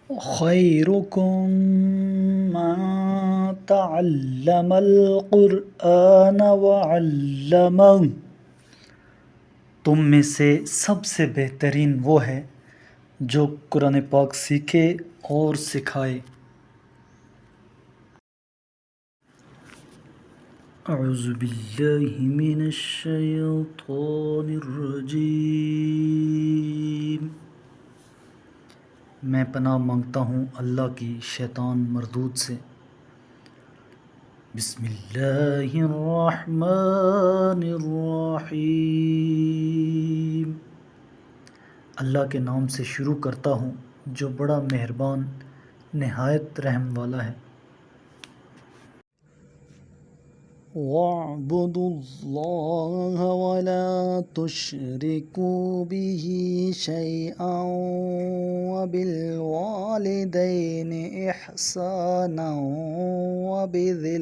خیرکم من تعلم القرآن وعلمہ، تم میں سے سب سے بہترین وہ ہے جو قرآن پاک سیکھے اور سکھائے۔ اعوذ باللہ من الشیطان الرجیم، میں پناہ مانگتا ہوں اللہ کی شیطان مردود سے۔ بسم اللہ الرحمن الرحیم، اللہ کے نام سے شروع کرتا ہوں جو بڑا مہربان نہایت رحم والا ہے۔ وَاعْبُدُوا اللَّهَ وَلَا تُشْرِكُوا بِهِ شَيْئًا وَبِالْوَالِدَيْنِ إِحْسَانًا وَبِذِي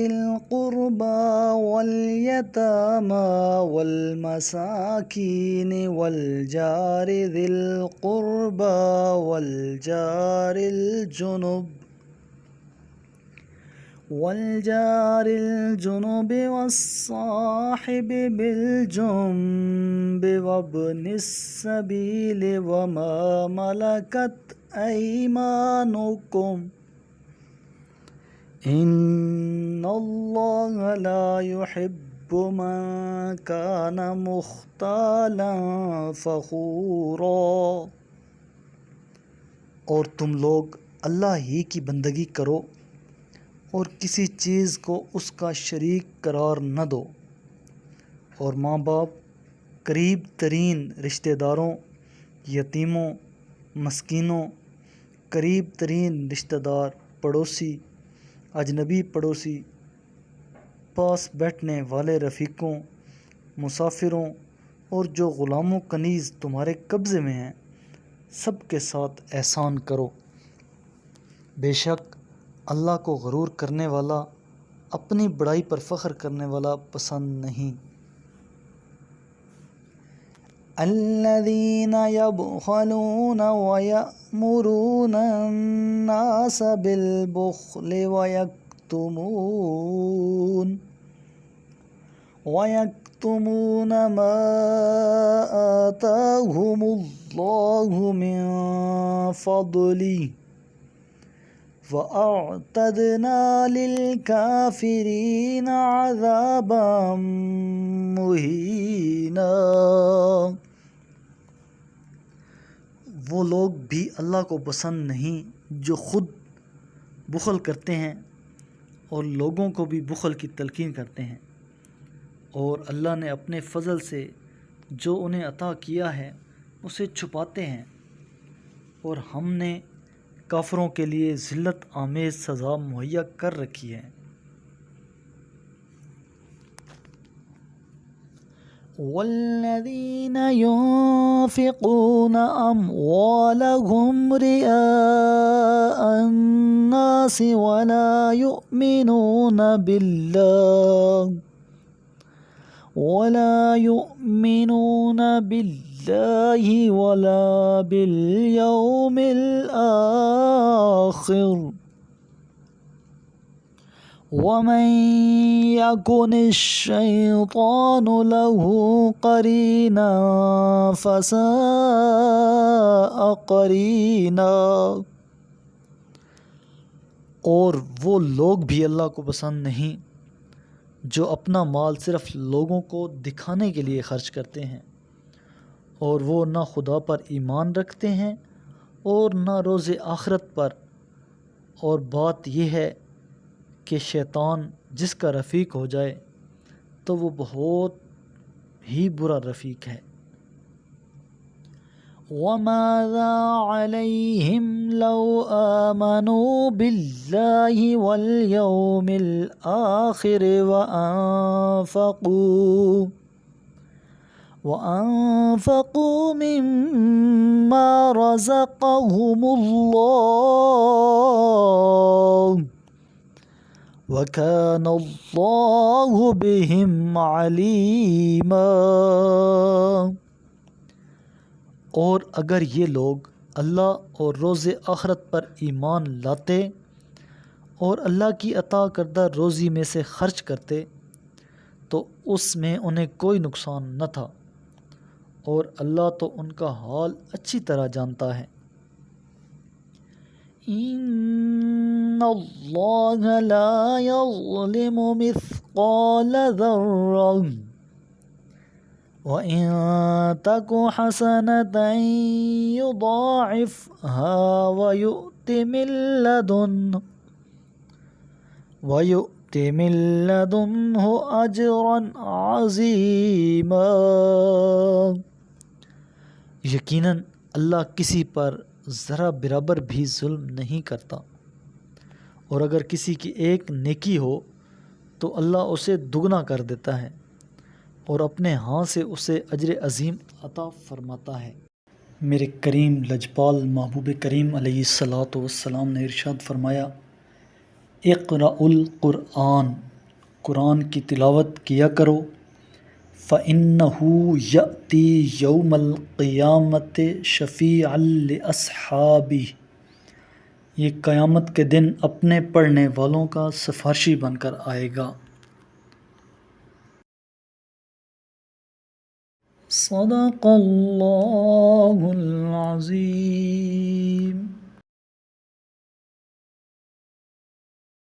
الْقُرْبَى وَالْيَتَامَى وَالْمَسَاكِينِ وَالْجَارِ ذِي الْقُرْبَى والجار الجنب والصاحب بالجنب وابن السبيل وما ملكت أيمانكم إن الله لا يحب من كان مختالا فخورا، اور تم لوگ اللہ ہی کی بندگی کرو اور کسی چیز کو اس کا شریک قرار نہ دو، اور ماں باپ، قریب ترین رشتہ داروں، یتیموں، مسکینوں، قریب ترین رشتہ دار، پڑوسی، اجنبی پڑوسی، پاس بیٹھنے والے رفیقوں، مسافروں، اور جو غلاموں کنیز تمہارے قبضے میں ہیں، سب کے ساتھ احسان کرو۔ بے شک اللہ کو غرور کرنے والا، اپنی بڑائی پر فخر کرنے والا پسند نہیں۔ الذین یبخلون ویأمرون الناس بالبخل ویکتمون ما آتاہم اللہ من فضلہ وَأَعْتَدْنَا لِلْكَافِرِينَ عَذَابًا مُهِينًا، وہ لوگ بھی اللہ کو پسند نہیں جو خود بخل کرتے ہیں اور لوگوں کو بھی بخل کی تلقین کرتے ہیں، اور اللہ نے اپنے فضل سے جو انہیں عطا کیا ہے اسے چھپاتے ہیں، اور ہم نے کافروں کے لیے ذلت آمیز سزا مہیا کر رکھی ہے۔ والذین ينفقون اموالهم رئاء الناس ولا يؤمنون بالله ولا باليوم الآخر ومن يكن الشيطان له قرينا فساء قرينا، اور وہ لوگ بھی اللہ کو پسند نہیں جو اپنا مال صرف لوگوں کو دکھانے کے لیے خرچ کرتے ہیں، اور وہ نہ خدا پر ایمان رکھتے ہیں اور نہ روز آخرت پر، اور بات یہ ہے کہ شیطان جس کا رفیق ہو جائے تو وہ بہت ہی برا رفیق ہے۔ وَمَاذَا عَلَيْهِمْ لَوْ آمَنُوا بِاللَّهِ وَالْيَوْمِ الْآخِرِ وَأَنفَقُوا مِمَّا رَزَقَهُمُ اللَّهُ وَكَانَ اللَّهُ بِهِمْ عَلِيمًا، اور اگر یہ لوگ اللہ اور روز آخرت پر ایمان لاتے اور اللہ کی عطا کردہ روزی میں سے خرچ کرتے تو اس میں انہیں کوئی نقصان نہ تھا، اور اللہ تو ان کا حال اچھی طرح جانتا ہے۔ ان اللہ لا یظلم مثقال ذرہ وَإِن تَكُ حَسَنَةً يُضَاعِفْهَا وَيُؤْتِ مِن لَّدُنْهُ أَجْرًا عَظِيمًا۔ یقیناً اللہ کسی پر ذرا برابر بھی ظلم نہیں کرتا، اور اگر کسی کی ایک نیکی ہو تو اللہ اسے دگنا کر دیتا ہے اور اپنے ہاں سے اسے اجر عظیم عطا فرماتا ہے۔ میرے کریم لجپال محبوب کریم علیہ الصلاۃ والسلام نے ارشاد فرمایا، اقرأ القرآن، قرآن کی تلاوت کیا کرو، فَإِنَّهُ يَأْتِي يَوْمَ الْقِيَامَةِ شَفِيعًا لِأَصْحَابِهِ، یہ قیامت کے دن اپنے پڑھنے والوں کا سفارشی بن کر آئے گا۔ صدق اللہ العظیم۔